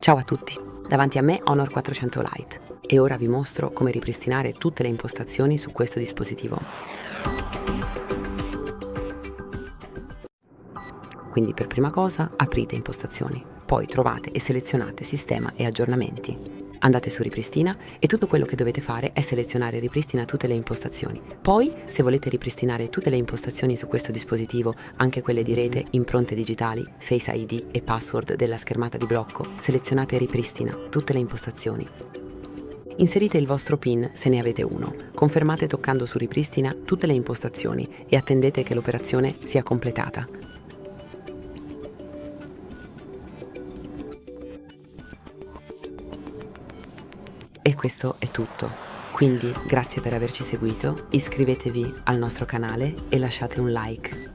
Ciao a tutti, davanti a me Honor 400 Lite e ora vi mostro come ripristinare tutte le impostazioni su questo dispositivo. Quindi per prima cosa aprite impostazioni, poi trovate e selezionate sistema e aggiornamenti. Andate su ripristina e tutto quello che dovete fare è selezionare ripristina tutte le impostazioni. Poi, se volete ripristinare tutte le impostazioni su questo dispositivo, anche quelle di rete, impronte digitali, Face ID e password della schermata di blocco, selezionate ripristina tutte le impostazioni. Inserite il vostro PIN se ne avete uno, confermate toccando su ripristina tutte le impostazioni e attendete che l'operazione sia completata. E questo è tutto. Quindi grazie per averci seguito, iscrivetevi al nostro canale e lasciate un like.